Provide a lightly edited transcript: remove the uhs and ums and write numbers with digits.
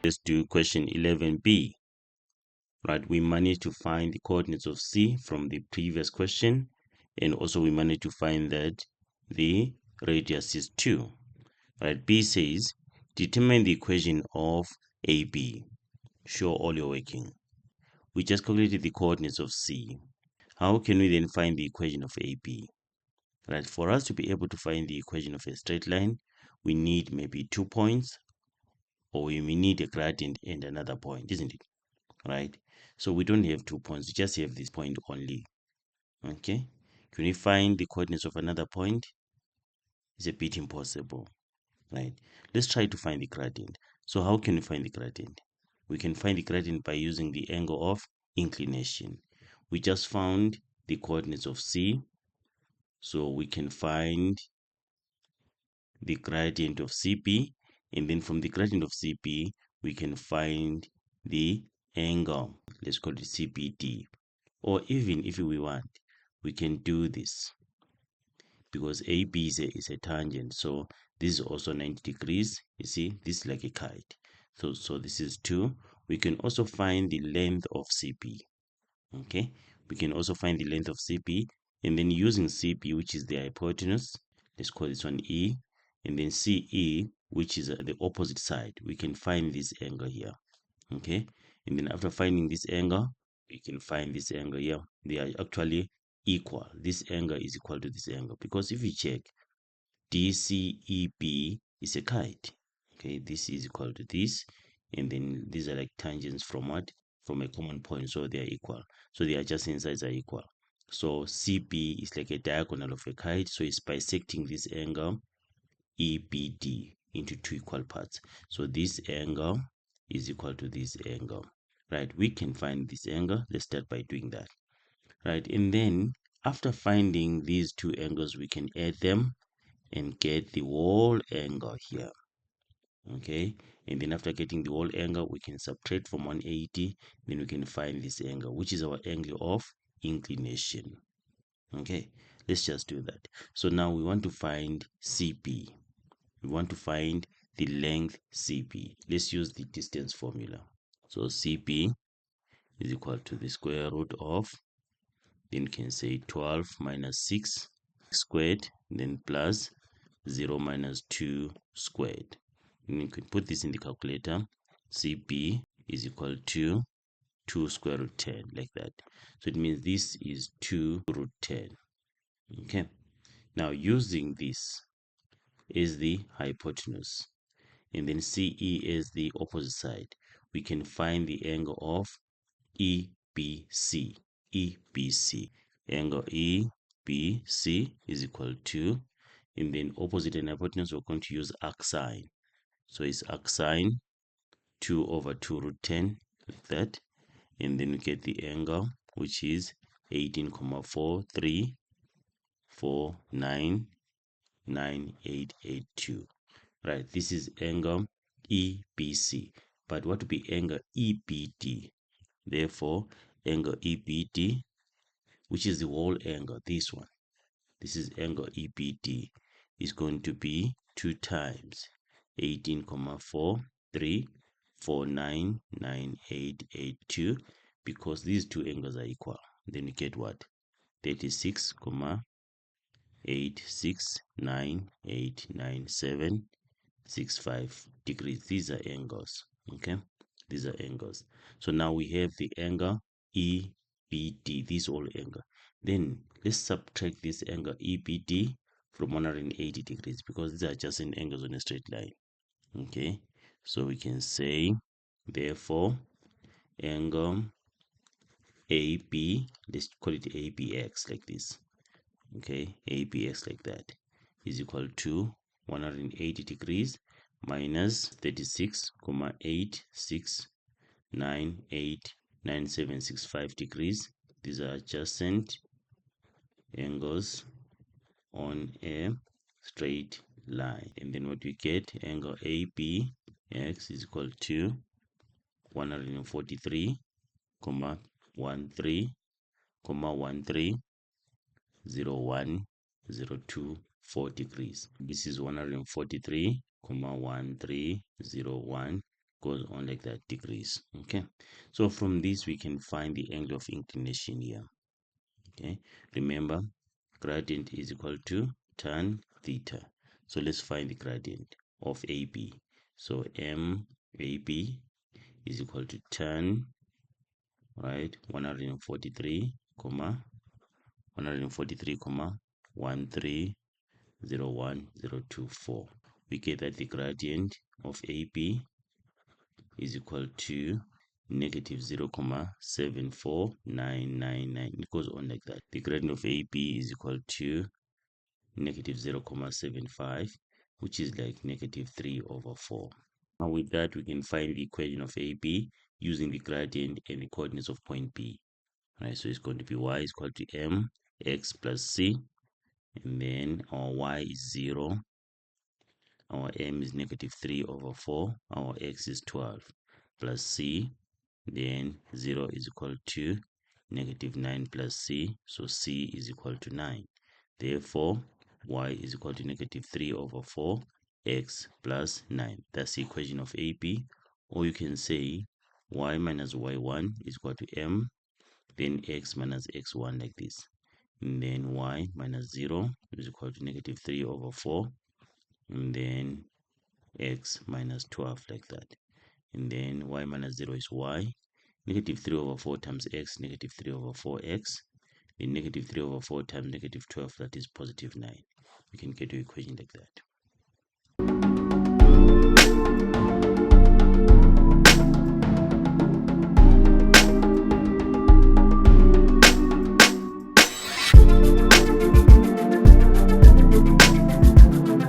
Let's do question 11b. Right, we managed to find the coordinates of C from the previous question, and also we managed to find that the radius is 2. Right, B says, determine the equation of AB. Show all your working. We just calculated the coordinates of C. How can we then find the equation of AB? Right, for us to be able to find the equation of a straight line, we need maybe 2 points, or we may need a gradient and another point, isn't it? Right, so we don't have 2 points, we just have this point only. Okay, can we find the coordinates of another point? It's a bit impossible. Right, let's try to find the gradient. So how can we find the gradient? We can find the gradient by using the angle of inclination. We just found the coordinates of C, so we can find the gradient of CP, and then from the gradient of CP we can find the angle. Let's call it CPD. Or even if we want, we can do this, because AB is a tangent, so this is also 90 degrees. You see, this is like a kite. So this is 2. We can also find the length of CP. Okay, we can also find the length of CP, and then using CP, which is the hypotenuse, let's call this one E, and then CE, which is the opposite side, we can find this angle here. Okay, and then after finding this angle, we can find this angle here. They are actually equal. This angle is equal to this angle, because if you check, DCEB is a kite. Okay, this is equal to this, and then these are like tangents from what? From a common point, so they are equal. So the adjacent sides are equal. So CP is like a diagonal of a kite, so it's bisecting this angle EBD into 2 equal parts. So this angle is equal to this angle. Right, we can find this angle. Let's start by doing that. Right, and then after finding these 2 angles, we can add them and get the whole angle here. Okay, and then after getting the whole angle, we can subtract from 180, then we can find this angle, which is our angle of inclination. Okay, let's just do that. So now we want to find CP. We want to find the length CP. Let's use the distance formula. So CP is equal to the square root of, then you can say 12 minus 6 squared, then plus 0 minus 2 squared. And you can put this in the calculator. CP is equal to 2 square root 10, like that. So it means this is 2 root 10. Okay, now using this is the hypotenuse, and then CE is the opposite side, we can find the angle of EBC. EBC, angle EBC is equal to, and then opposite and hypotenuse, we're going to use arc sine. So it's arc sine 2 over 2 root 10, like that, and then we get the angle, which is 18,434,99882. Right, this is angle EBC, but what would be angle EBD? Therefore, angle EBD, which is the whole angle, this one, this is angle EBD, is going to be 2 times 18,434,99882, because these 2 angles are equal. Then we get what? 36,869,897.65 degrees. These are angles. Okay, these are angles. So now we have the angle EBD, this whole angle. Then let's subtract this angle EBD from 180 degrees, because these are adjacent angles on a straight line. Okay, so we can say, therefore, angle AB, let's call it ABX, like this. Okay, ABX, like that, is equal to 180 degrees minus 36,869,897.65 degrees. These are adjacent angles on a straight line. And then what we get, angle ABX is equal to 143,13,13,01,024 degrees. This is 143,13,01 goes on like that, degrees. Okay, so from this we can find the angle of inclination here. Okay, remember gradient is equal to tan theta. So let's find the gradient of AB. So MAB is equal to tan, right, 143 comma 143,1301024. We get that the gradient of AB is equal to negative 0,74999. It goes on like that. The gradient of AB is equal to negative 0,75, which is like negative 3/4. Now with that, we can find the equation of AB using the gradient and the coordinates of point B. Right, so it's going to be y is equal to mx plus c, and then our y is 0, our m is negative 3/4, our x is 12, plus c, then 0 is equal to negative 9 plus c, so c is equal to 9. Therefore, y is equal to negative 3/4 x plus 9. That's the equation of AB. Or you can say y minus y1 is equal to m, then x minus x1 like this. And then y minus 0 is equal to negative 3/4, and then x minus 12 like that. And then y minus 0 is y. Negative 3/4 times x, negative 3/4x. Then negative 3/4 times negative 12, that is positive 9. We can get your equation like that.